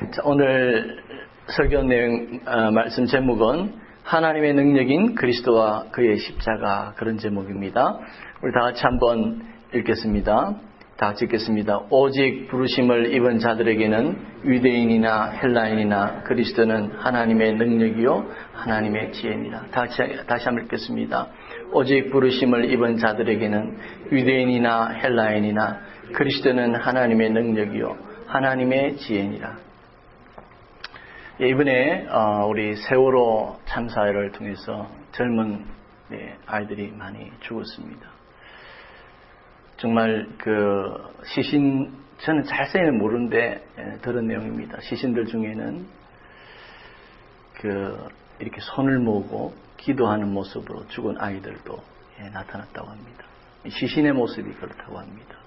자, 오늘 설교 내용 말씀 제목은 하나님의 능력인 그리스도와 그의 십자가, 그런 제목입니다. 우리 다 같이 한번 읽겠습니다. 다 같이 읽겠습니다. 오직 부르심을 입은 자들에게는 유대인이나 헬라인이나 그리스도는 하나님의 능력이요 하나님의 지혜니라. 다시 한번 읽겠습니다. 오직 부르심을 입은 자들에게는 유대인이나 헬라인이나 그리스도는 하나님의 능력이요 하나님의 지혜니라. 이번에 우리 세월호 참사를 통해서 젊은 아이들이 많이 죽었습니다. 정말 그 시신, 저는 자세히는 모르는데 들은 내용입니다. 시신들 중에는 이렇게 손을 모으고 기도하는 모습으로 죽은 아이들도 나타났다고 합니다. 시신의 모습이 그렇다고 합니다.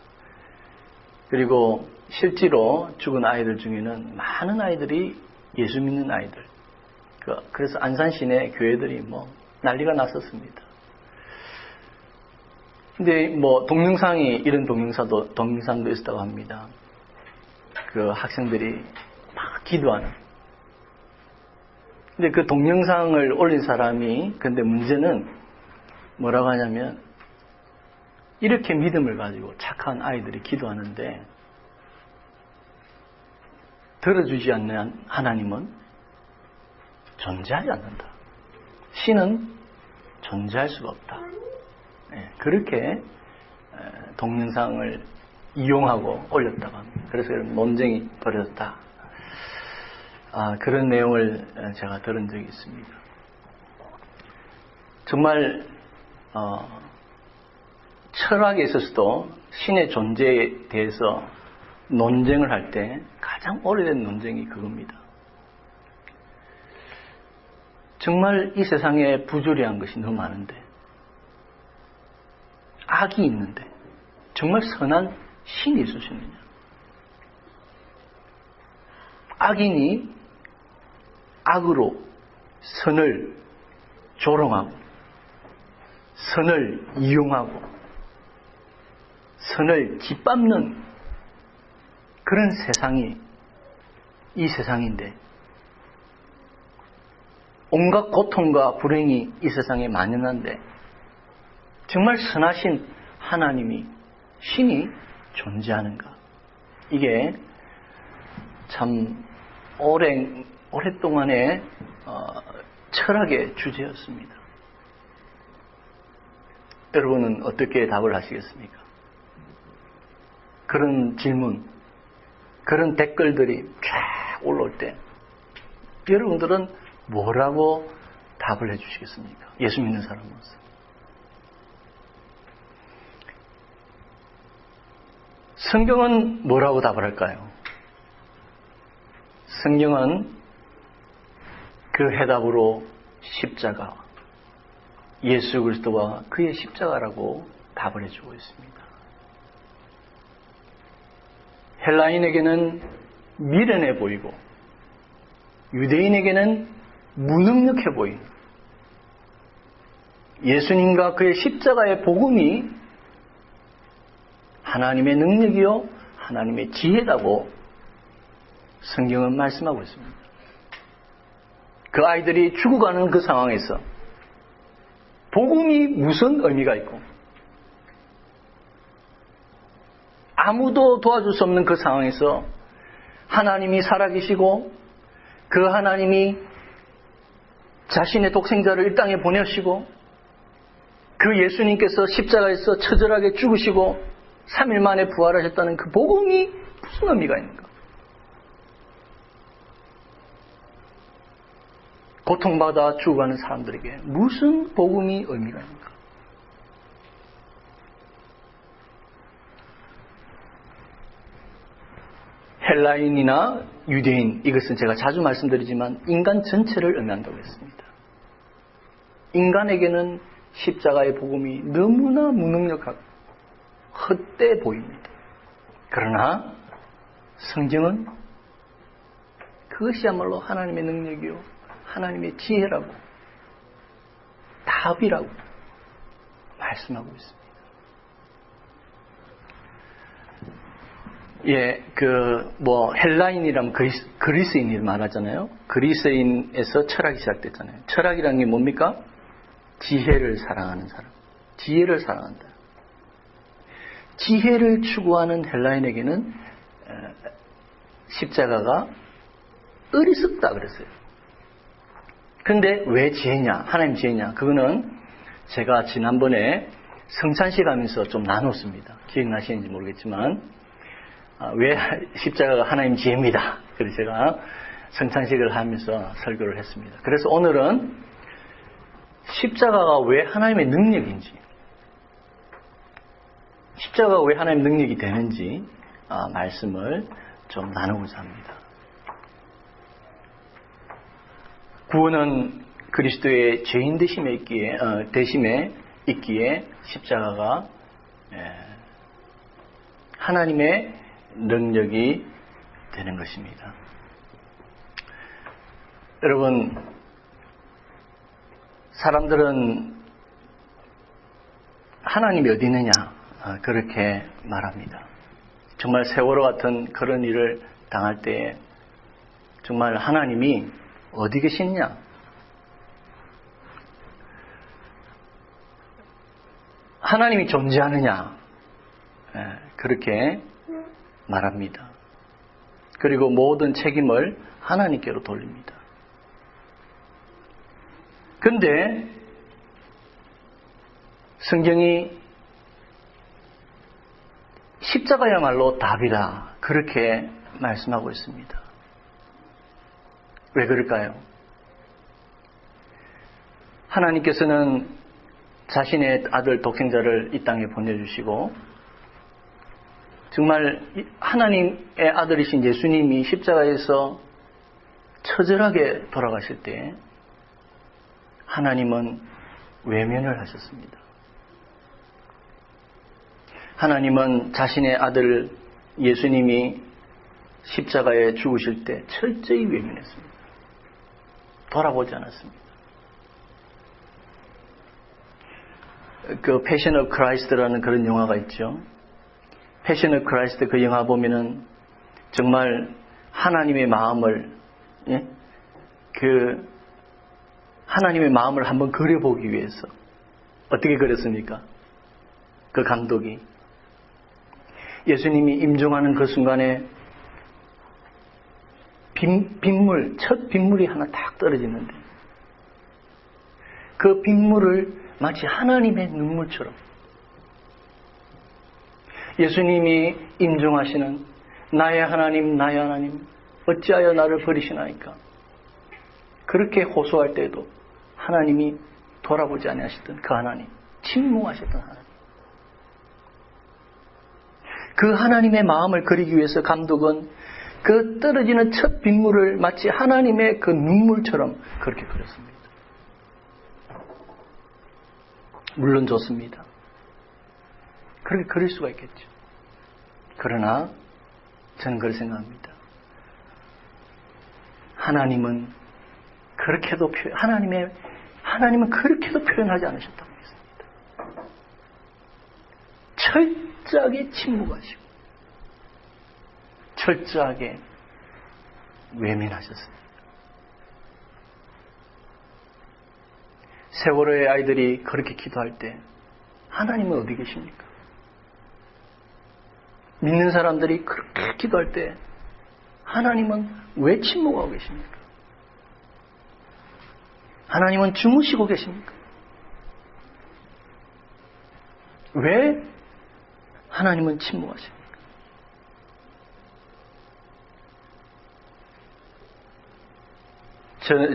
그리고 실제로 죽은 아이들 중에는 많은 아이들이 예수 믿는 아이들. 그래서 안산 시내 교회들이 난리가 났었습니다. 근데 이런 동영상도 있었다고 합니다. 그 학생들이 막 기도하는. 근데 그 동영상을 올린 사람이, 근데 문제는 뭐라고 하냐면, 이렇게 믿음을 가지고 착한 아이들이 기도하는데, 들어주지 않는 하나님은 존재하지 않는다. 신은 존재할 수가 없다. 그렇게 동영상을 이용하고 올렸다고 합니다. 그래서 논쟁이 벌어졌다. 그런 내용을 제가 들은 적이 있습니다. 정말 철학에 있어서도 신의 존재에 대해서 논쟁을 할 때 가장 오래된 논쟁이 그겁니다. 정말 이 세상에 부조리한 것이 너무 많은데, 악이 있는데 정말 선한 신이 있을 수 있느냐? 악인이 악으로 선을 조롱하고 선을 이용하고 선을 짓밟는 그런 세상이 이 세상인데, 온갖 고통과 불행이 이 세상에 만연한데 정말 선하신 하나님이, 신이 존재하는가? 이게 참 오랫동안의 철학의 주제였습니다. 여러분은 어떻게 답을 하시겠습니까? 그런 질문, 그런 댓글들이 쫙 올라올 때 여러분들은 뭐라고 답을 해주시겠습니까? 예수 믿는 사람으로서. 성경은 뭐라고 답을 할까요? 성경은 그 해답으로 십자가, 예수 그리스도와 그의 십자가라고 답을 해주고 있습니다. 헬라인에게는 미련해 보이고 유대인에게는 무능력해 보이는 예수님과 그의 십자가의 복음이 하나님의 능력이요 하나님의 지혜라고 성경은 말씀하고 있습니다. 그 아이들이 죽어가는 그 상황에서 복음이 무슨 의미가 있고, 아무도 도와줄 수 없는 그 상황에서 하나님이 살아계시고 그 하나님이 자신의 독생자를 이 땅에 보내시고 그 예수님께서 십자가에서 처절하게 죽으시고 3일 만에 부활하셨다는 그 복음이 무슨 의미가 있는가? 고통받아 죽어가는 사람들에게 무슨 복음이 의미가 있는가? 헬라인이나 유대인, 이것은 제가 자주 말씀드리지만 인간 전체를 의미한다고 했습니다. 인간에게는 십자가의 복음이 너무나 무능력하고 헛되어 보입니다. 그러나 성경은 그것이야말로 하나님의 능력이요 하나님의 지혜라고, 답이라고 말씀하고 있습니다. 헬라인이라면 그리스인이 말하잖아요. 그리스인에서 철학이 시작됐잖아요. 철학이라는 게 뭡니까? 지혜를 사랑하는 사람. 지혜를 사랑한다. 지혜를 추구하는 헬라인에게는 십자가가 어리석다 그랬어요. 근데 왜 지혜냐? 하나님 지혜냐? 그거는 제가 지난번에 성찬식 하면서 좀 나눴습니다. 기억나시는지 모르겠지만 왜 십자가가 하나님 지혜입니다. 그래서 제가 성찬식을 하면서 설교를 했습니다. 그래서 오늘은 십자가가 왜 하나님의 능력인지, 십자가가 왜 하나님의 능력이 되는지 말씀을 좀 나누고자 합니다. 구원은 그리스도의 죄인 대심에 있기에 십자가가 하나님의 능력이 되는 것입니다. 여러분, 사람들은 하나님이 어디 있느냐 그렇게 말합니다. 정말 세월호 같은 그런 일을 당할 때 정말 하나님이 어디 계시느냐? 하나님이 존재하느냐? 그렇게 말합니다. 그리고 모든 책임을 하나님께로 돌립니다. 근데 성경이 십자가야말로 답이다 그렇게 말씀하고 있습니다. 왜 그럴까요? 하나님께서는 자신의 아들 독생자를 이 땅에 보내주시고 정말 하나님의 아들이신 예수님이 십자가에서 처절하게 돌아가실 때 하나님은 외면을 하셨습니다. 하나님은 자신의 아들 예수님이 십자가에 죽으실 때 철저히 외면했습니다. 돌아보지 않았습니다. 그 패션 오브 크라이스트라는 그런 영화가 있죠. 패션 오브 크라이스트 그 영화 보면은 정말 하나님의 마음을 하나님의 마음을 한번 그려보기 위해서 어떻게 그렸습니까? 그 감독이 예수님이 임종하는 그 순간에 첫 빗물이 하나 탁 떨어지는데 그 빗물을 마치 하나님의 눈물처럼 예수님이 임종하시는 나의 하나님 나의 하나님 어찌하여 나를 버리시나이까 그렇게 호소할 때도 하나님이 돌아보지 아니하시던 그 하나님 침묵하셨던 하나님 그 하나님의 마음을 그리기 위해서 감독은 그 떨어지는 첫 빗물을 마치 하나님의 그 눈물처럼 그렇게 그렸습니다. 물론 좋습니다. 그렇게 그릴 수가 있겠죠. 그러나 저는 그렇게 생각합니다. 하나님은 그렇게도 표현하지 않으셨다고 했습니다. 철저하게 침묵하시고 철저하게 외면하셨습니다. 세월호의 아이들이 그렇게 기도할 때 하나님은 어디 계십니까? 믿는 사람들이 그렇게 기도할 때 하나님은 왜 침묵하고 계십니까? 하나님은 주무시고 계십니까? 왜 하나님은 침묵하십니까?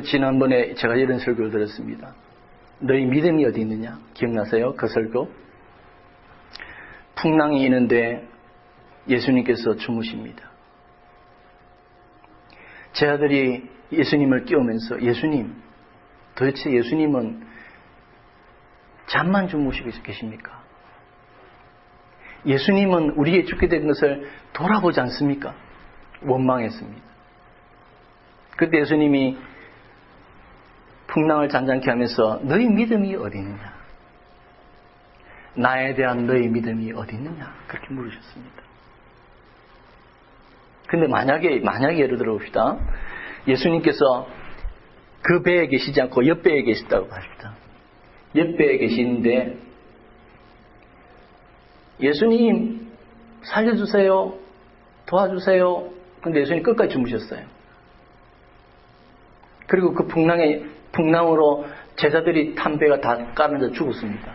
지난번에 제가 이런 설교를 들었습니다. 너희 믿음이 어디 있느냐? 기억나세요? 그 설교? 풍랑이 있는데 예수님께서 주무십니다. 제 아들이 예수님을 깨우면서 예수님, 도대체 예수님은 잠만 주무시고 계십니까? 예수님은 우리의 죽게 된 것을 돌아보지 않습니까? 원망했습니다. 그때 예수님이 풍랑을 잔잔케 하면서 너희 믿음이 어디 있느냐? 나에 대한 너희 믿음이 어디 있느냐? 그렇게 물으셨습니다. 근데 만약에 예를 들어 봅시다. 예수님께서 그 배에 계시지 않고 옆배에 계시다고 합시다. 옆배에 계시는데 예수님 살려주세요. 도와주세요. 근데 예수님 끝까지 주무셨어요. 그리고 그 풍랑으로 제자들이 탄 배가 다 까면서 죽었습니다.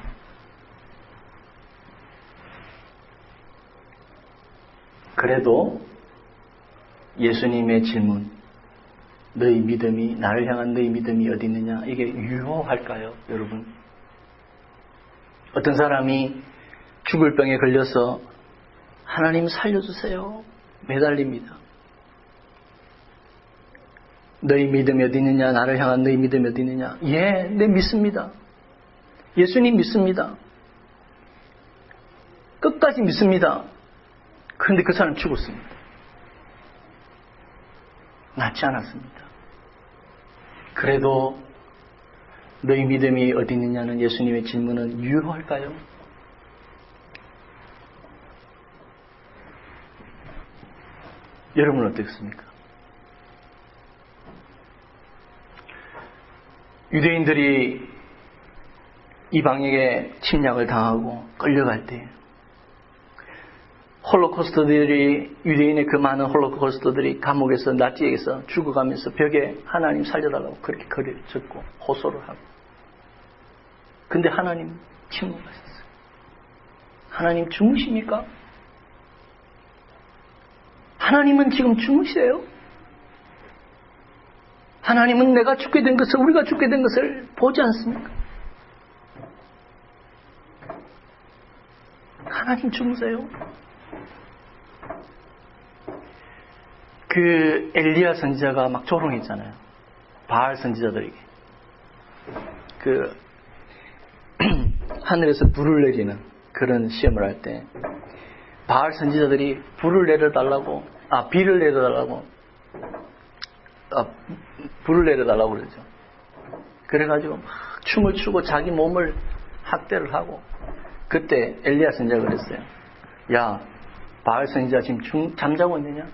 그래도 예수님의 질문, 너희 믿음이, 나를 향한 너희 믿음이 어디 있느냐? 이게 유효할까요, 여러분? 어떤 사람이 죽을 병에 걸려서 하나님 살려주세요. 매달립니다. 너희 믿음이 어디 있느냐? 나를 향한 너희 믿음이 어디 있느냐? 예, 네 믿습니다. 예수님 믿습니다. 끝까지 믿습니다. 그런데 그 사람 죽었습니다. 낫지 않았습니다. 그래도 너희 믿음이 어디 있느냐는 예수님의 질문은 유효할까요? 여러분은 어떻습니까? 유대인들이 이방에게 침략을 당하고 끌려갈 때 유대인의 그 많은 홀로코스터들이 감옥에서 나치에서 죽어가면서 벽에 하나님 살려달라고 그렇게 글을 적고 호소를 하고, 근데 하나님 침묵하셨어요. 하나님 주무십니까? 하나님은 지금 주무세요? 하나님은 우리가 죽게 된 것을 보지 않습니까? 하나님 주무세요? 그 엘리야 선지자가 막 조롱했잖아요. 바알 선지자들에게. 그 하늘에서 불을 내리는 그런 시험을 할 때 바알 선지자들이 불을 내려달라고 그러죠. 그래가지고 막 춤을 추고 자기 몸을 학대를 하고, 그때 엘리야 선지자가 그랬어요. 야, 바알 선지자 지금 잠자고 있느냐?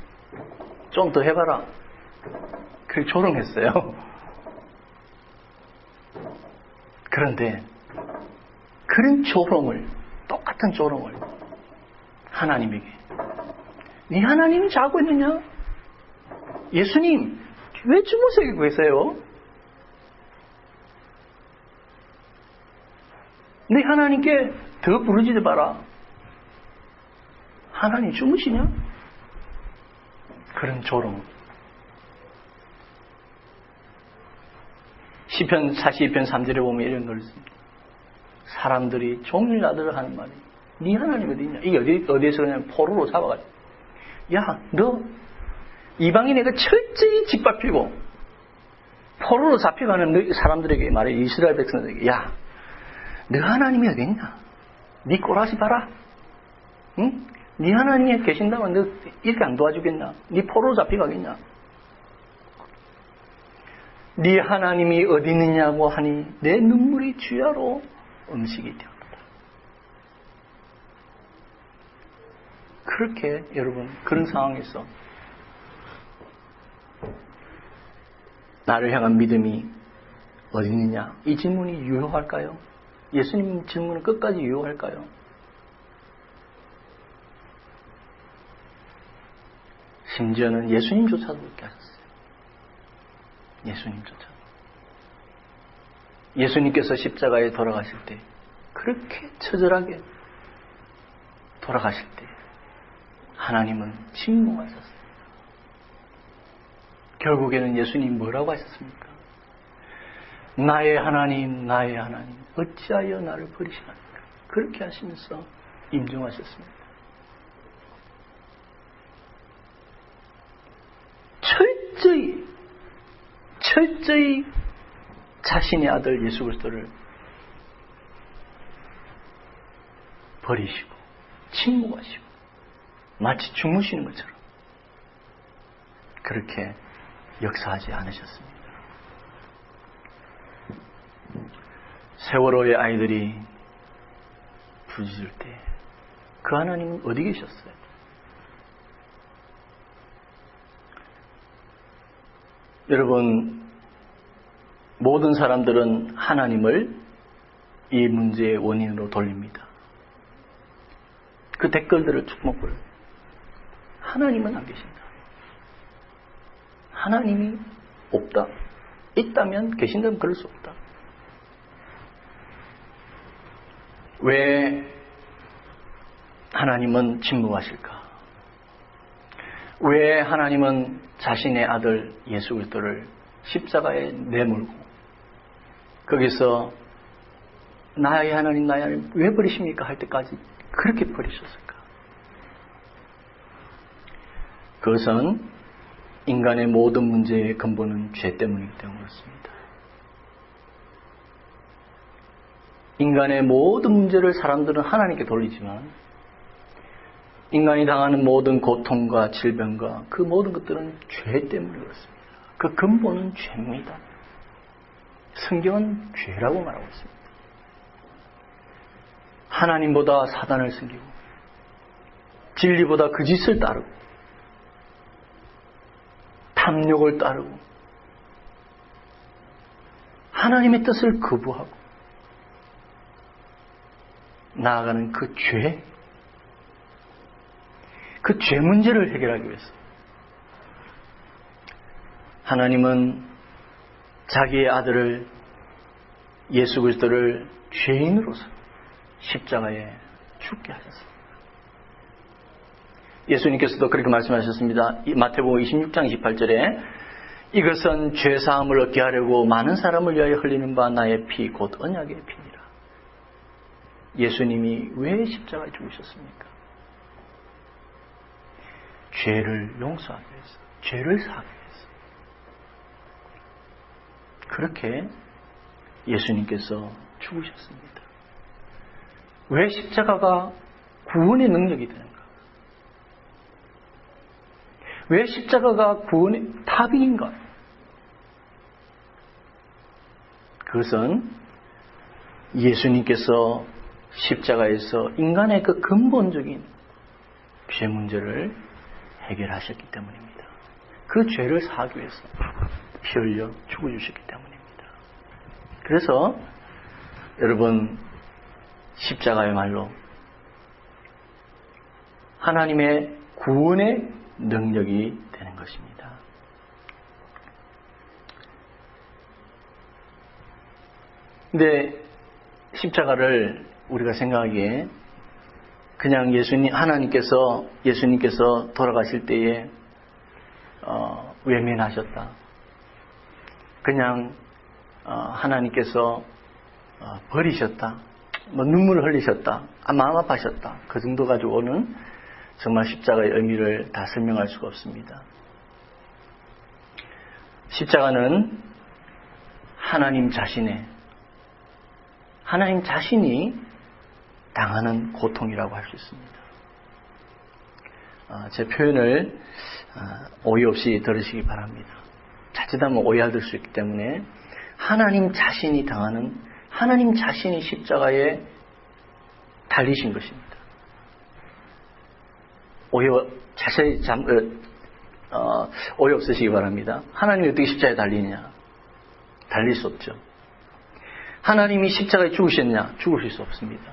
좀 더 해봐라. 그렇게 조롱했어요. 그런데 그런 똑같은 조롱을 하나님에게, 네 하나님이 자고 있느냐? 예수님 왜 주무시고 계세요? 네 하나님께 더 부르짖어 봐라. 하나님 주무시냐? 그런 조롱. 시편 42편 3절에 보면 이런 걸 있습니다. 사람들이 종일 나더러 하는 말이, 네 하나님 어디 있냐? 이게 어디에서 그냥 포로로 잡아가지고, 야, 너 이방인에게 철저히 짓밟히고 포로로 잡혀가는 사람들에게 말해, 이스라엘 백성들에게, 야, 너 하나님이 어디 있냐? 네 꼬라지 봐라. 응? 네 하나님이 계신다면 너 이렇게 안 도와주겠나? 네 포로로 잡혀가겠냐? 네 하나님이 어디 있느냐고 하니 내 눈물이 주야로 음식이 되었다. 그렇게 여러분, 그런 상황에서 나를 향한 믿음이 어디 있느냐? 이 질문이 유효할까요? 예수님 질문은 끝까지 유효할까요? 심지어는 예수님조차도 그렇게 하셨어요. 예수님조차도. 예수님께서 십자가에 돌아가실 때, 그렇게 처절하게 돌아가실 때 하나님은 침묵하셨어요. 결국에는 예수님 뭐라고 하셨습니까? 나의 하나님, 나의 하나님, 어찌하여 나를 버리시나이까? 그렇게 하시면서 임종하셨습니다. 철저히 자신의 아들 예수 그리스도를 버리시고 침묵하시고 마치 주무시는 것처럼 그렇게 역사하지 않으셨습니다. 세월호의 아이들이 부짖을 때 그 하나님은 어디 계셨어요? 여러분, 모든 사람들은 하나님을 이 문제의 원인으로 돌립니다. 그 댓글들을 축목을 하나님은 안 계신다. 하나님이 없다. 있다면 계신다면 그럴 수 없다. 왜 하나님은 침묵하실까? 왜 하나님은 자신의 아들 예수 그리스도를 십자가에 내몰고 거기서 나의 하나님 나의 하나님 왜 버리십니까? 할 때까지 그렇게 버리셨을까? 그것은 인간의 모든 문제의 근본은 죄 때문이기 때문에 그렇습니다. 인간의 모든 문제를 사람들은 하나님께 돌리지만 인간이 당하는 모든 고통과 질병과 그 모든 것들은 죄 때문에 그렇습니다. 그 근본은 죄입니다. 성경은 죄라고 말하고 있습니다. 하나님보다 사단을 섬기고 진리보다 그 짓을 따르고 탐욕을 따르고 하나님의 뜻을 거부하고 나아가는 그 죄 문제를 해결하기 위해서 하나님은 자기의 아들을 예수 그리스도를 죄인으로서 십자가에 죽게 하셨습니다. 예수님께서도 그렇게 말씀하셨습니다. 마태복음 26장 28절에 이것은 죄사함을 얻게 하려고 많은 사람을 위하여 흘리는 바 나의 피 곧 언약의 피니라. 예수님이 왜 십자가에 죽으셨습니까? 죄를 용서하기 위해서, 죄를 사하기 위해서. 그렇게 예수님께서 죽으셨습니다. 왜 십자가가 구원의 능력이 되는가? 왜 십자가가 구원의 답인가? 그것은 예수님께서 십자가에서 인간의 그 근본적인 죄 문제를 해결하셨기 때문입니다. 그 죄를 사하기 위해서 피 흘려 죽어주셨기 때문입니다. 그래서 여러분, 십자가야말로 하나님의 구원의 능력이 되는 것입니다. 근데 십자가를 우리가 생각하기에 그냥 예수님께서 돌아가실 때에 외면하셨다. 그냥 하나님께서 버리셨다. 눈물을 흘리셨다. 마음 아파하셨다. 그 정도 가지고는 정말 십자가의 의미를 다 설명할 수가 없습니다. 십자가는 하나님 자신이 당하는 고통이라고 할 수 있습니다. 제 표현을 오해 없이 들으시기 바랍니다. 자칫하면 오해할 수 있기 때문에 하나님 자신이 십자가에 달리신 것입니다. 오해 없으시기 바랍니다. 하나님이 어떻게 십자가에 달리느냐? 달릴 수 없죠. 하나님이 십자가에 죽으셨냐? 죽으실 수 없습니다.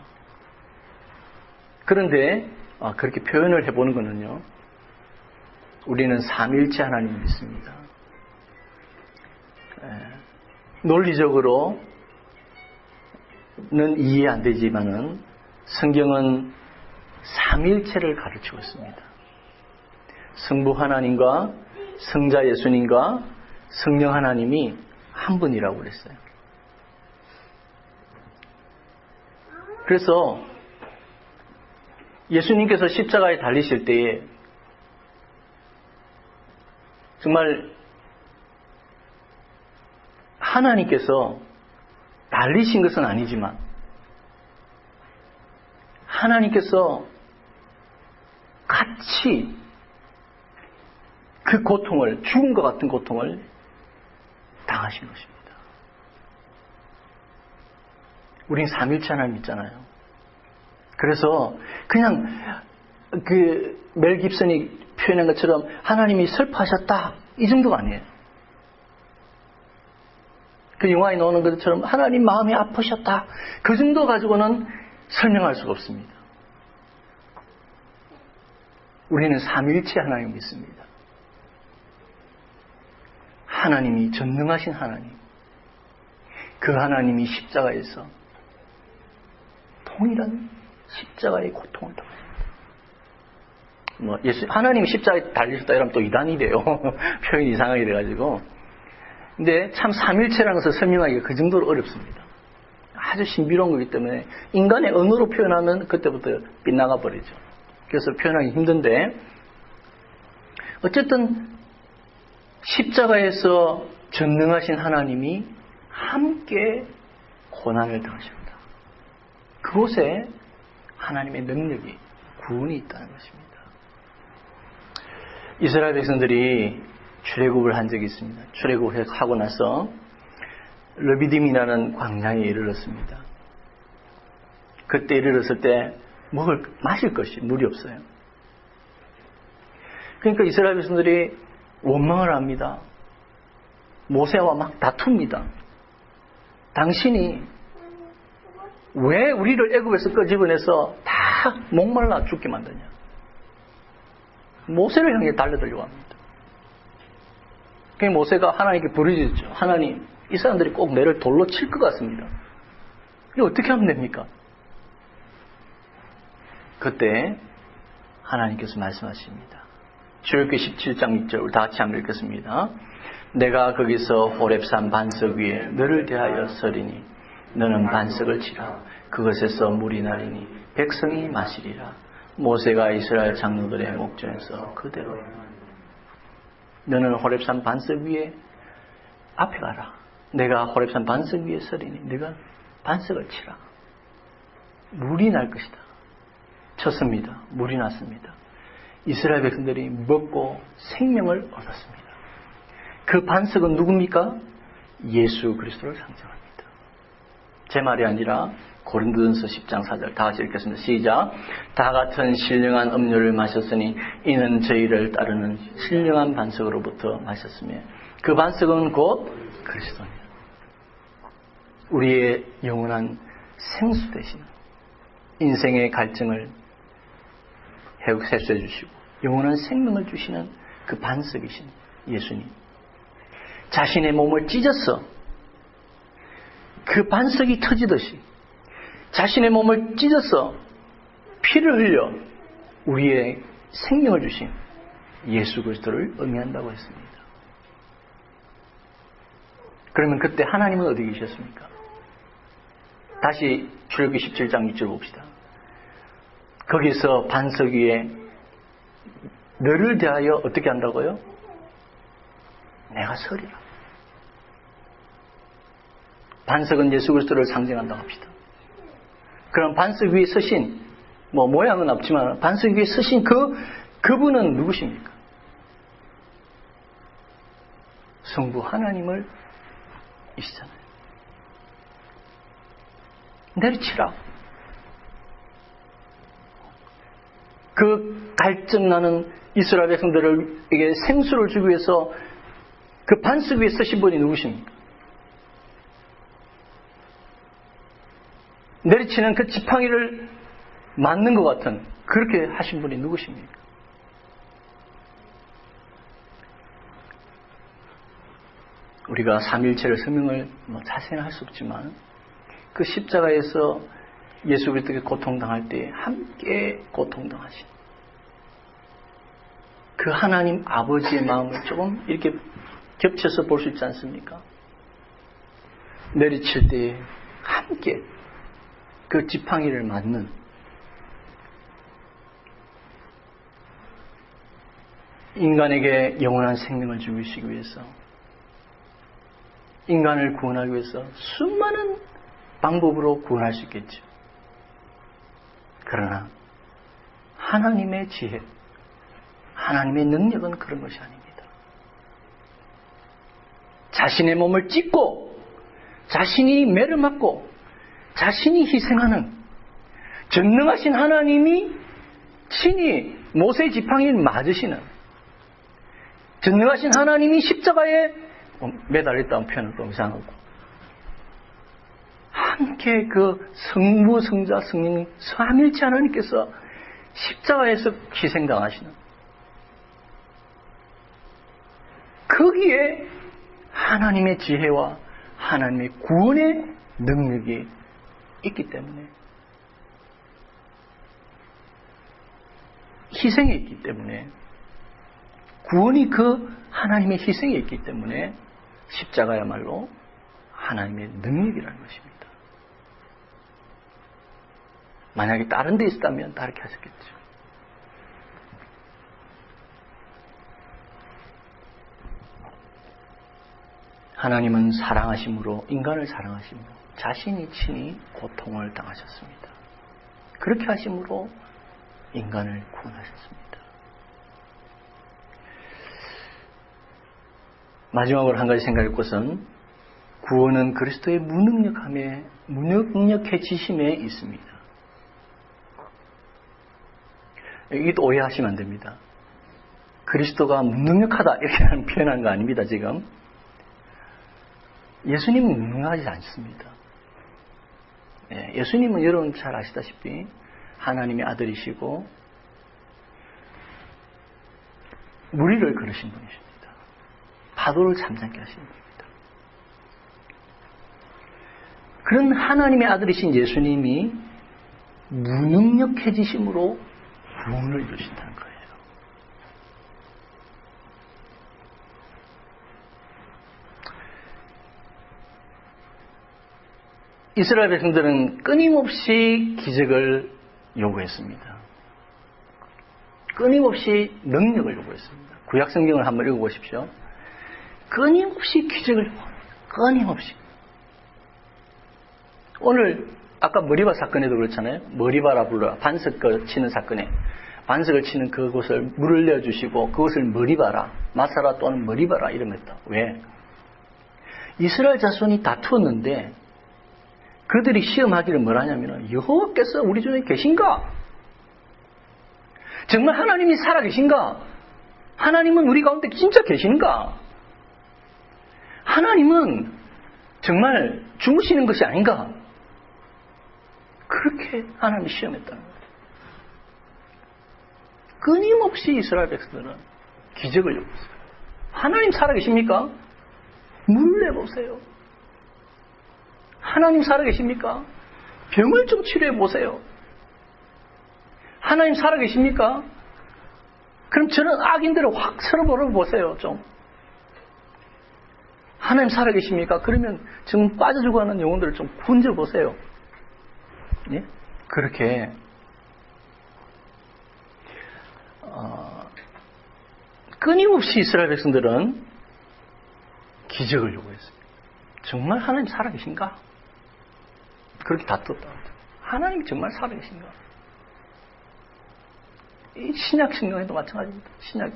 그런데 그렇게 표현을 해보는 것은요, 우리는 삼위일체 하나님을 믿습니다. 논리적으로는 이해 안 되지만은 성경은 삼위일체를 가르치고 있습니다. 성부 하나님과 성자 예수님과 성령 하나님이 한 분이라고 그랬어요. 그래서 예수님께서 십자가에 달리실 때에 정말 하나님께서 달리신 것은 아니지만 하나님께서 같이 그 고통을, 죽음과 같은 고통을 당하신 것입니다. 우린 삼위일체 하나님 믿잖아요. 그래서 그냥 멜 깁슨이 표현한 것처럼 하나님이 슬퍼하셨다, 이 정도가 아니에요. 그 영화에 나오는 것처럼 하나님 마음이 아프셨다. 그 정도 가지고는 설명할 수가 없습니다. 우리는 삼위일체 하나님을 믿습니다. 하나님이 전능하신 하나님. 그 하나님이 십자가에서 동일한 십자가의 고통을 당하셨다. 하나님이 십자가에 달리셨다 이러면 또 이단이 돼요. 표현이 이상하게 돼가지고. 근데 참 삼일체라는 것을 설명하기가 그 정도로 어렵습니다. 아주 신비로운 거기 때문에 인간의 언어로 표현하면 그때부터 빗나가 버리죠. 그래서 표현하기 힘든데 어쨌든 십자가에서 전능하신 하나님이 함께 고난을 당하셨다. 그곳에 하나님의 능력이, 구원이 있다는 것입니다. 이스라엘 백성들이 출애굽을 한 적이 있습니다. 출애굽을 하고 나서 르비딤이라는 광야에 이르렀습니다. 그때 이르렀을 때 마실 것이 물이 없어요. 그러니까 이스라엘 백성들이 원망을 합니다. 모세와 막 다툽니다. 당신이 왜 우리를 애굽에서 끄집어내서 다 목말라 죽게 만드냐. 모세를 향해 달려들려고 합니다. 그래서 모세가 하나님께 부르짖었죠. 하나님, 이 사람들이 꼭 내를 돌로 칠 것 같습니다. 이거 어떻게 하면 됩니까? 그때 하나님께서 말씀하십니다. 출애굽기 17장 6절 다 같이 한번 읽겠습니다. 내가 거기서 호렙산 반석 위에 너를 대하여 서리니 너는 반석을 치라. 그것에서 물이 나리니 백성이 마시리라. 모세가 이스라엘 장로들의 목전에서 그대로 너는 호렙산 반석 위에 앞에 가라. 내가 호렙산 반석 위에 서리니 네가 반석을 치라. 물이 날 것이다. 쳤습니다. 물이 났습니다. 이스라엘 백성들이 먹고 생명을 얻었습니다. 그 반석은 누굽니까? 예수 그리스도를 상징합니다. 제 말이 아니라 고린도전서 10장 4절 다 같이 읽겠습니다. 시작. 다 같은 신령한 음료를 마셨으니 이는 저희를 따르는 신령한 반석으로부터 마셨으며 그 반석은 곧 그리스도입니다. 우리의 영원한 생수 되시는 인생의 갈증을 해소해 주시고 영원한 생명을 주시는 그 반석이신 예수님. 자신의 몸을 찢어서 그 반석이 터지듯이 자신의 몸을 찢어서 피를 흘려 우리의 생명을 주신 예수 그리스도를 의미한다고 했습니다. 그러면 그때 하나님은 어디 계셨습니까? 다시 출애굽기 17장 6절 봅시다. 거기서 반석 위에 너를 대하여 어떻게 한다고요? 내가 서리라. 반석은 예수 그리스도를 상징한다고 합시다. 그럼 반석 위에 서신 모양은 없지만 반석 위에 서신 그분은 누구십니까? 성부 하나님을 이시잖아요. 내리치라. 그 갈증나는 이스라엘 백성들에게 생수를 주기 위해서 그 반석 위에 서신 분이 누구십니까? 내리치는 그 지팡이를 맞는 것 같은 그렇게 하신 분이 누구십니까? 우리가 삼일체를 설명을 자세히 할 수 없지만 그 십자가에서 예수 그리스도께 고통당할 때 함께 고통당하신 그 하나님 아버지의 마음을 조금 이렇게 겹쳐서 볼 수 있지 않습니까? 내리칠 때 함께 그 지팡이를 맞는 인간에게 영원한 생명을 주시기 위해서 인간을 구원하기 위해서 수많은 방법으로 구원할 수 있겠죠. 그러나 하나님의 지혜, 하나님의 능력은 그런 것이 아닙니다. 자신의 몸을 찢고 자신이 매를 맞고 자신이 희생하는 전능하신 하나님이 친히 모세의 지팡이를 맞으시는 전능하신 하나님이 십자가에 매달렸다는 표현은 좀 이상하고 함께 그 성부, 성자, 성령, 삼일체 하나님께서 십자가에서 희생당하시는 거기에 하나님의 지혜와 하나님의 구원의 능력이 있기 때문에, 희생에 있기 때문에, 구원이 그 하나님의 희생에 있기 때문에 십자가야말로 하나님의 능력이라는 것입니다. 만약에 다른 데 있었다면 다르게 하셨겠죠. 하나님은 사랑하심으로, 인간을 사랑하심으로 자신이 친히 고통을 당하셨습니다. 그렇게 하심으로 인간을 구원하셨습니다. 마지막으로 한 가지 생각할 것은 구원은 그리스도의 무능력해지심에 있습니다. 이게 또 오해하시면 안 됩니다. 그리스도가 무능력하다 이렇게 표현한 거 아닙니다. 지금 예수님은 무능하지 않습니다. 예수님은 여러분 잘 아시다시피 하나님의 아들이시고 무리를 걸으신 분이십니다. 파도를 잠잠케 하신 분입니다. 그런 하나님의 아들이신 예수님이 무능력해지심으로 구원을 이루신다는 거예요. 이스라엘 백성들은 끊임없이 기적을 요구했습니다. 끊임없이 능력을 요구했습니다. 구약 성경을 한번 읽어보십시오. 끊임없이 기적을 요구합니다. 끊임없이. 오늘 아까 머리바 사건에도 그렇잖아요. 머리바라 불러라. 반석을 치는 사건에 반석을 치는 그곳을 물을 내어주시고 그것을 머리바라, 마사라 또는 머리바라 이름했다. 왜? 이스라엘 자손이 다투었는데 그들이 시험하기를 뭘 하냐면 여호와께서 우리 중에 계신가? 정말 하나님이 살아계신가? 하나님은 우리 가운데 진짜 계신가? 하나님은 정말 주무시는 것이 아닌가? 그렇게 하나님이 시험했다는 거예요. 끊임없이 이스라엘 백성들은 기적을 요구했어요. 하나님 살아계십니까? 물 내보세요. 하나님 살아계십니까? 병을 좀 치료해보세요. 하나님 살아계십니까? 그럼 저는 악인들을 확 쓸어버려보세요. 좀. 하나님 살아계십니까? 그러면 지금 빠져 죽어가는 영혼들을 좀 건져보세요. 예? 그렇게 끊임없이 이스라엘 백성들은 기적을 요구했습니다. 정말 하나님 살아계신가? 그렇게 다퉜다. 하나님이 정말 살아계신가? 이 신약 성경에도 마찬가지입니다. 신약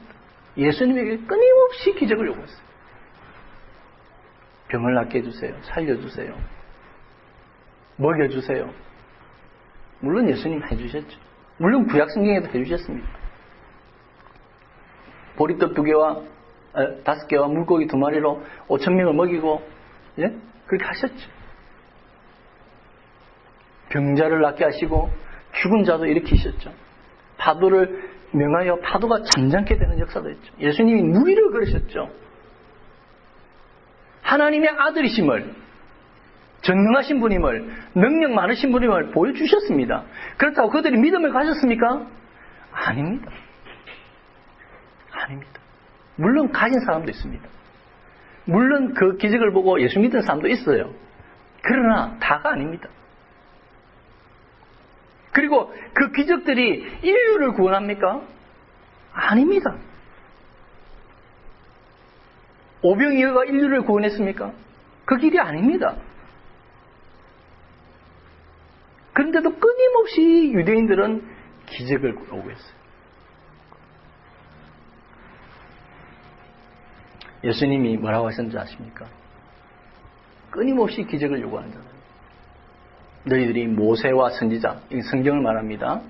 예수님에게 끊임없이 기적을 요구했어요. 병을 낫게 해주세요. 살려주세요. 먹여주세요. 물론 예수님 해주셨죠. 물론 구약 성경에도 해주셨습니다. 보리떡 2개와 5개와 물고기 2마리로 5,000명을 먹이고, 예? 그렇게 하셨죠. 병자를 낫게 하시고 죽은 자도 일으키셨죠. 파도를 명하여 파도가 잠잠게 되는 역사도 했죠. 예수님이 무리를 걸으셨죠. 하나님의 아들이심을, 전능하신 분임을, 능력 많으신 분임을 보여주셨습니다. 그렇다고 그들이 믿음을 가졌습니까? 아닙니다. 아닙니다. 물론 가진 사람도 있습니다. 물론 그 기적을 보고 예수 믿는 사람도 있어요. 그러나 다가 아닙니다. 그리고 그 기적들이 인류를 구원합니까? 아닙니다. 오병이어가 인류를 구원했습니까? 그 길이 아닙니다. 그런데도 끊임없이 유대인들은 기적을 요구했어요. 예수님이 뭐라고 하셨는지 아십니까? 끊임없이 기적을 요구하는 자들. 너희들이 모세와 선지자, 이 성경을 말합니다.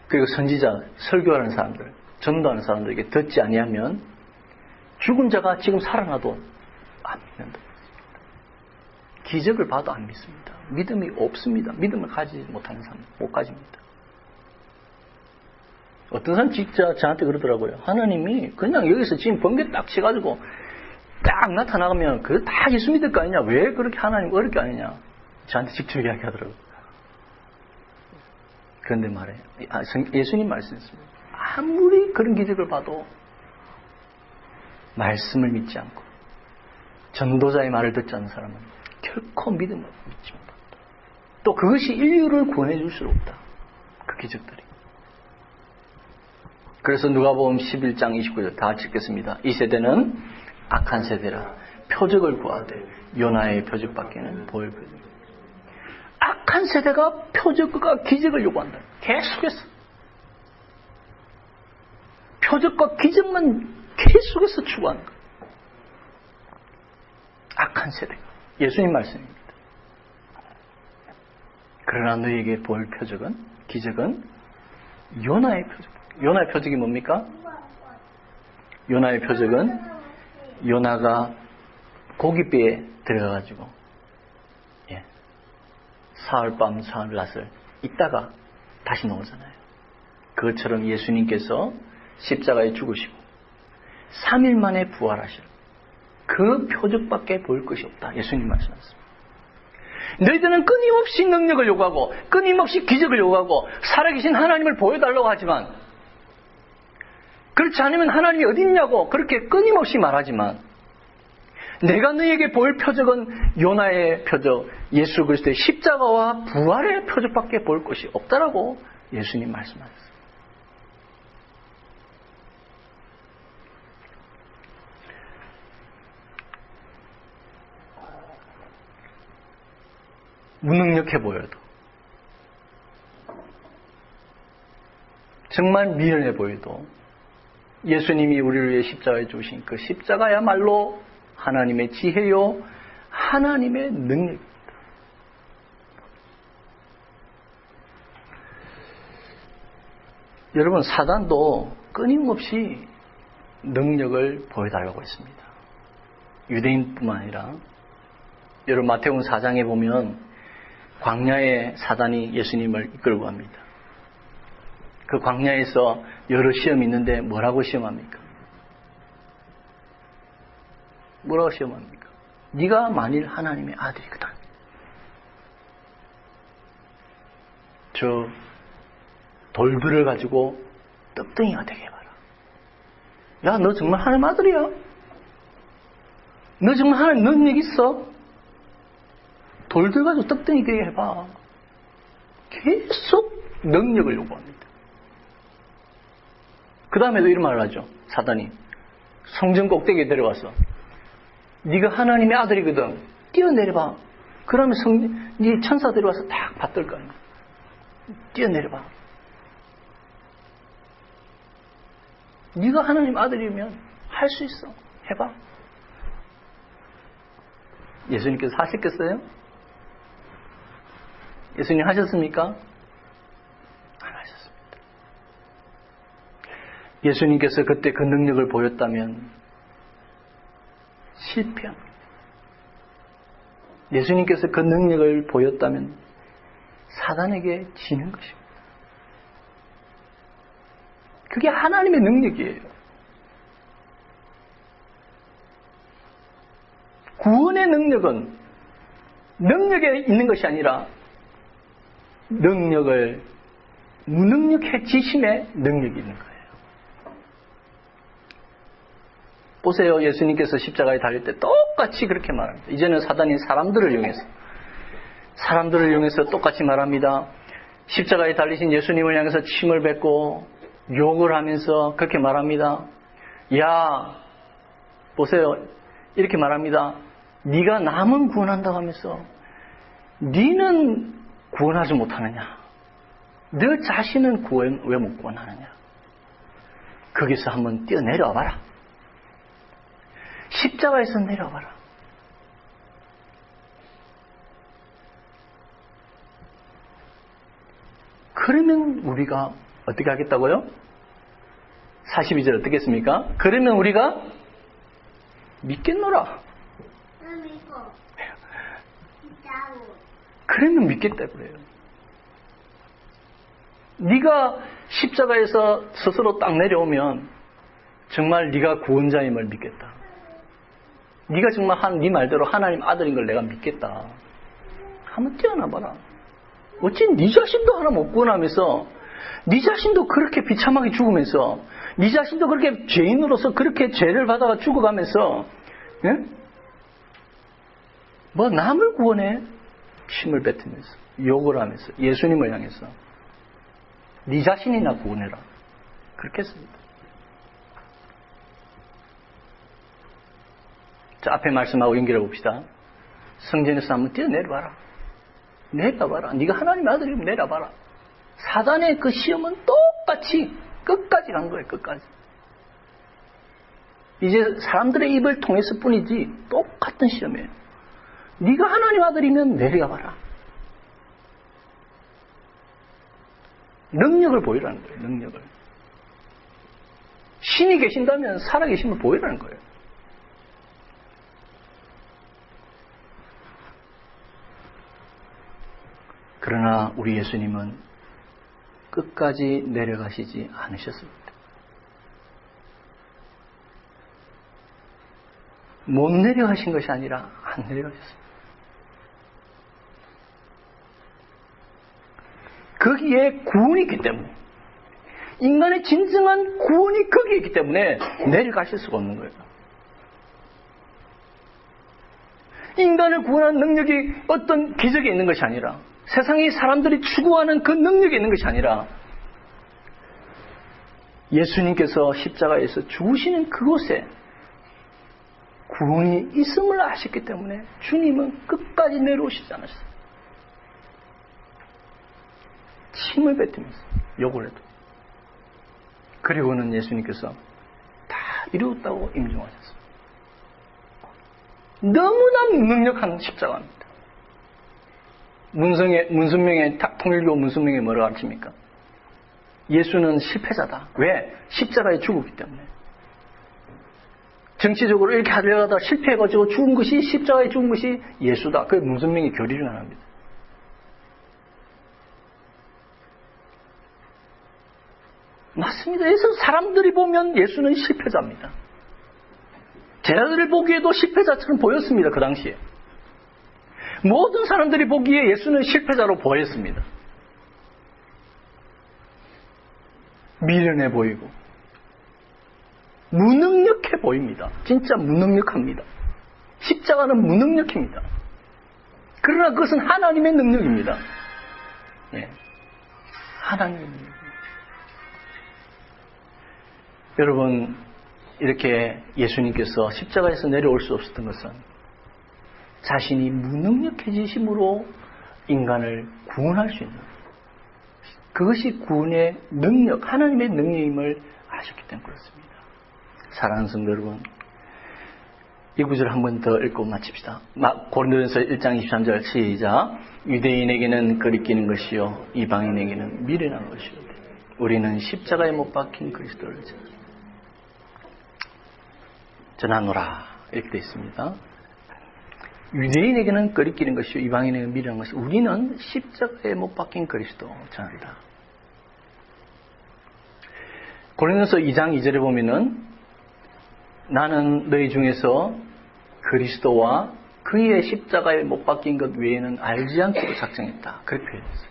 그리고 선지자, 설교하는 사람들, 전도하는 사람들에게 듣지 아니하면 죽은 자가 지금 살아나도 안 믿는다. 기적을 봐도 안 믿습니다. 믿음이 없습니다. 믿음을 가지지 못하는 사람 못 가집니다. 어떤 사람 진짜 저한테 그러더라고요. 하나님이 그냥 여기서 지금 번개 딱 치가지고 딱 나타나면 그거 다 예수 믿을 거 아니냐? 왜 그렇게 하나님 어렵게 하느냐? 저한테 직접 이야기하더라고요. 그런데 말해요. 예수님 말씀했습니다. 아무리 그런 기적을 봐도 말씀을 믿지 않고 전도자의 말을 듣지 않는 사람은 결코 믿음을 믿지 못한다. 또 그것이 인류를 구원해 줄 수 없다. 그 기적들이. 그래서 누가복음 11장 29절 다 같이 읽겠습니다. 이 세대는 악한 세대라 표적을 구하되 요나의 표적밖에는 보일 표적. 악한 세대가 표적과 기적을 요구한다. 계속해서 표적과 기적만 계속해서 추구하는 거예요. 악한 세대가. 예수님 말씀입니다. 그러나 너희에게 보일 표적은 기적은 요나의 표적. 요나의 표적이 뭡니까? 요나의 표적은 요나가 고깃배에 들어가가지고 사흘밤 사흘낮을 있다가 다시 나오잖아요. 그것처럼 예수님께서 십자가에 죽으시고 3일 만에 부활하실 그 표적밖에 보일 것이 없다. 예수님 말씀하셨습니다. 너희들은 끊임없이 능력을 요구하고 끊임없이 기적을 요구하고 살아계신 하나님을 보여달라고 하지만 그렇지 않으면 하나님이 어디 있냐고 그렇게 끊임없이 말하지만 내가 너희에게 보일 표적은 요나의 표적, 예수 그리스도의 십자가와 부활의 표적밖에 보일 것이 없다라고 예수님 말씀하셨습니다. 무능력해 보여도 정말 미련해 보여도 예수님이 우리를 위해 십자가에 주신 그 십자가야말로 하나님의 지혜요 하나님의 능력입니다. 여러분 사단도 끊임없이 능력을 보여달라고 했습니다. 유대인뿐만 아니라 여러분 마태복음 4장에 보면 광야에 사단이 예수님을 이끌고 갑니다. 그 광야에서 여러 시험이 있는데 뭐라고 시험합니까? 뭐라고 시험합니까? 네가 만일 하나님의 아들이거든. 저 돌들을 가지고 떡덩이가 되게 해봐라. 야, 너 정말 하나님 아들이야? 너 정말 하나님 능력 있어? 돌들 가지고 떡덩이 되게 해봐. 계속 능력을 요구합니다. 그 다음에도 이런 말을 하죠. 사단이 성전 꼭대기에 데려가서 네가 하나님의 아들이거든. 뛰어내려봐. 그러면 네 천사들이 와서 딱 받들 거 아니야. 뛰어내려봐. 네가 하나님 아들이면 할 수 있어. 해봐. 예수님께서 하셨겠어요? 예수님 하셨습니까? 안 하셨습니다. 예수님께서 그때 그 능력을 보였다면 실패합니다. 예수님께서 그 능력을 보였다면 사단에게 지는 것입니다. 그게 하나님의 능력이에요. 구원의 능력은 능력에 있는 것이 아니라 능력을 무능력해지심의 능력이 있는 거예요. 보세요. 예수님께서 십자가에 달릴 때 똑같이 그렇게 말합니다. 이제는 사단이 사람들을 이용해서 똑같이 말합니다. 십자가에 달리신 예수님을 향해서 침을 뱉고 욕을 하면서 그렇게 말합니다. 야, 보세요. 이렇게 말합니다. 네가 남은 구원한다고 하면서 네는 구원하지 못하느냐? 너 자신은 왜 못 구원하느냐? 거기서 한번 뛰어내려와 봐라. 십자가에서 내려와 봐라. 그러면 우리가 어떻게 하겠다고요? 42절 어떻게 했습니까? 그러면 우리가 믿겠노라. 그러면 믿겠다 그래요. 네가 십자가에서 스스로 딱 내려오면 정말 네가 구원자임을 믿겠다. 네가 정말 네 말대로 하나님 아들인 걸 내가 믿겠다. 한번 뛰어나봐라. 어찌 네 자신도 하나 못 구원하면서 네 자신도 그렇게 비참하게 죽으면서 네 자신도 그렇게 죄인으로서 그렇게 죄를 받아가 죽어가면서 예? 뭐 남을 구원해? 침을 뱉으면서 욕을 하면서 예수님을 향해서 네 자신이나 구원해라. 그렇게 했습니다. 자, 앞에 말씀하고 연결해 봅시다. 성전에서 한번 뛰어내려봐라. 내려봐라. 네가 하나님의 아들이면 내려봐라. 사단의 그 시험은 똑같이 끝까지 간 거예요. 끝까지. 이제 사람들의 입을 통해서 뿐이지 똑같은 시험이에요. 네가 하나님 아들이면 내려가봐라. 능력을 보이라는 거예요. 능력을. 신이 계신다면 살아계심을 보이라는 거예요. 그러나 우리 예수님은 끝까지 내려가시지 않으셨습니다. 못 내려가신 것이 아니라 안 내려가셨습니다. 거기에 구원이 있기 때문에, 인간의 진정한 구원이 거기에 있기 때문에 내려가실 수가 없는 거예요. 인간을 구원하는 능력이 어떤 기적에 있는 것이 아니라, 세상의 사람들이 추구하는 그 능력이 있는 것이 아니라, 예수님께서 십자가에서 죽으시는 그곳에 구원이 있음을 아셨기 때문에 주님은 끝까지 내려오시지 않으셨어요. 침을 뱉으면서 욕을 해도. 그리고는 예수님께서 다 이루었다고 임종하셨습니다. 너무나 무능력한 십자가입니다. 문선명의 통일교 문선명이 뭐라고 가르칩니까? 예수는 실패자다. 왜? 십자가에 죽었기 때문에. 정치적으로 이렇게 하려다가 실패해가지고 죽은 것이, 십자가에 죽은 것이 예수다. 그게 문선명의 교리 중 하나입니다. 맞습니다. 그래서 사람들이 보면 예수는 실패자입니다. 제자들을 보기에도 실패자처럼 보였습니다. 그 당시에. 모든 사람들이 보기에 예수는 실패자로 보였습니다. 미련해 보이고 무능력해 보입니다. 진짜 무능력합니다. 십자가는 무능력입니다. 그러나 그것은 하나님의 능력입니다. 예. 하나님의 능력. 여러분, 이렇게 예수님께서 십자가에서 내려올 수 없었던 것은 자신이 무능력해지심으로 인간을 구원할 수 있는, 그것이 구원의 능력, 하나님의 능력임을 아셨기 때문에 그렇습니다. 사랑하는 성도 여러분, 이 구절 한 번 더 읽고 마칩시다. 고린도전서 1장 23절 시작. 유대인에게는 거리끼는 것이요 이방인에게는 미련한 것이요 우리는 십자가에 못 박힌 그리스도를 전하노라. 이렇게 되어 있습니다. 유대인에게는 거리끼는 것이요 이방인에게는 미련한 것이요 우리는 십자가에 못 박힌 그리스도 전한다. 고린도서 2장 2절에 보면은 나는 너희 중에서 그리스도와 그의 십자가에 못 박힌 것 외에는 알지 않기로 작정했다. 그렇게 표현했어요.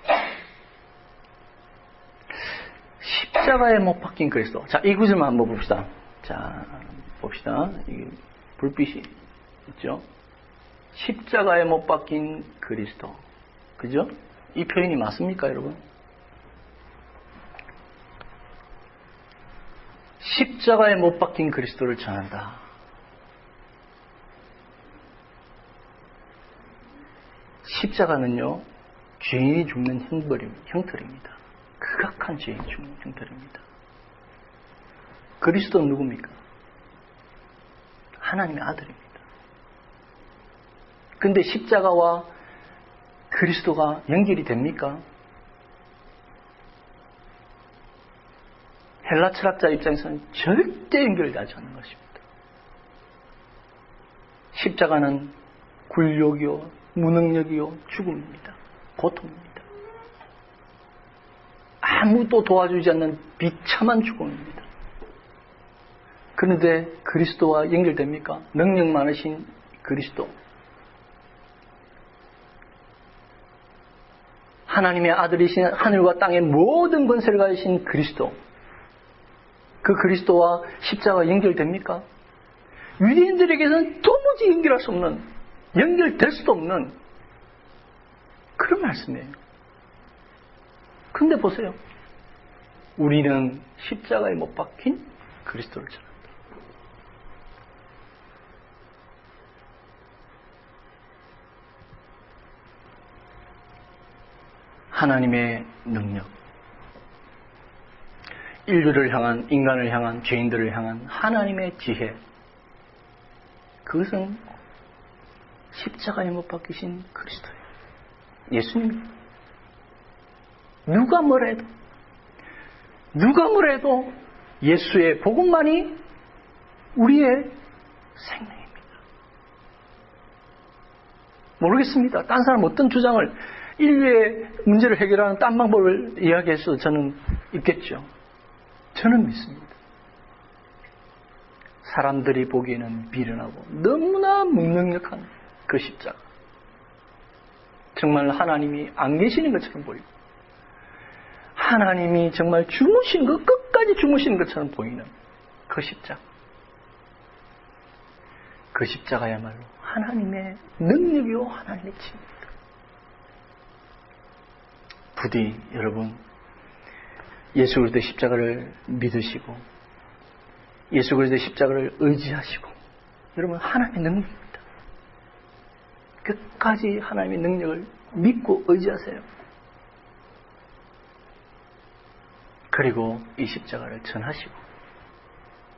십자가에 못 박힌 그리스도. 자, 이 구절만 한번 봅시다. 자, 봅시다. 이게 불빛이 있죠? 십자가에 못 박힌 그리스도. 그죠? 이 표현이 맞습니까, 여러분? 십자가에 못 박힌 그리스도를 전한다. 십자가는요, 죄인이 죽는 형벌입니다. 극악한 죄인이 죽는 형벌입니다. 그리스도는 누굽니까? 하나님의 아들입니다. 근데 십자가와 그리스도가 연결이 됩니까? 헬라 철학자 입장에서는 절대 연결되지 않는 것입니다. 십자가는 굴욕이요, 무능력이요 죽음입니다. 고통입니다. 아무도 도와주지 않는 비참한 죽음입니다. 그런데 그리스도와 연결됩니까? 능력 많으신 그리스도, 하나님의 아들이신 하늘과 땅의 모든 권세를 가지신 그리스도, 그 그리스도와 십자가가 연결됩니까? 유대인들에게는 도무지 연결할 수 없는, 연결될 수도 없는 그런 말씀이에요. 그런데 보세요. 우리는 십자가에 못 박힌 그리스도를 전합니다. 하나님의 능력, 인류를 향한, 인간을 향한, 죄인들을 향한 하나님의 지혜, 그것은 십자가에 못 박히신 그리스도예요. 예수님. 누가 뭐래도 예수의 복음만이 우리의 생명입니다. 모르겠습니다. 딴 사람 어떤 주장을, 인류의 문제를 해결하는 딴 방법을 이야기해서 저는 있겠죠. 저는 믿습니다. 사람들이 보기에는 미련하고 너무나 무능력한 그 십자가, 정말 하나님이 안 계시는 것처럼 보이고, 하나님이 정말 주무시는 것, 끝까지 주무시는 것처럼 보이는 그 십자가, 그 십자가야말로 하나님의 능력이요 하나님의 힘입니다. 부디 여러분, 예수 그리스도의 십자가를 믿으시고 예수 그리스도의 십자가를 의지하시고, 여러분 하나님의 능력입니다. 끝까지 하나님의 능력을 믿고 의지하세요. 그리고 이 십자가를 전하시고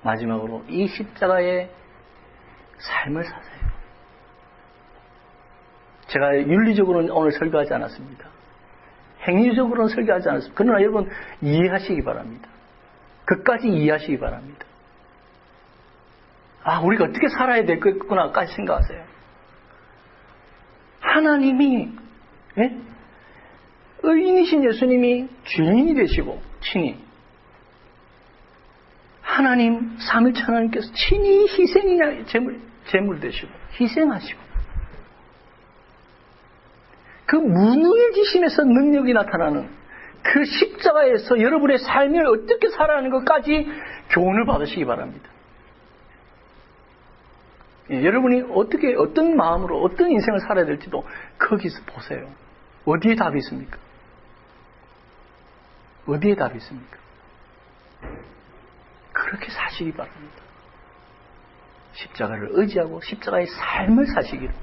마지막으로 이 십자가의 삶을 사세요. 제가 윤리적으로는 오늘 설교하지 않았습니다. 행위적으로는 설교하지 않았습니다. 그러나 여러분 이해하시기 바랍니다. 끝까지 이해하시기 바랍니다. 아, 우리가 어떻게 살아야 되겠구나까지 생각하세요. 하나님이, 의인이신 예수님이 주인이 되시고 친히, 하나님 삼일체 하나님께서 친히 희생이냐 제물 되시고 희생하시고, 그 무능해지심에서 능력이 나타나는 그 십자가에서 여러분의 삶을 어떻게 살아가는 것까지 교훈을 받으시기 바랍니다. 여러분이 어떻게, 어떤 마음으로 어떤 인생을 살아야 될지도 거기서 보세요. 어디에 답이 있습니까? 어디에 답이 있습니까? 그렇게 사시기 바랍니다. 십자가를 의지하고 십자가의 삶을 사시기를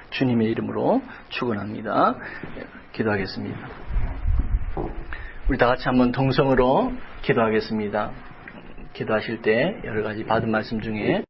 주님의 이름으로 축원합니다. 기도하겠습니다. 우리 다 같이 한번 동성으로 기도하겠습니다. 기도하실 때 여러 가지 받은 말씀 중에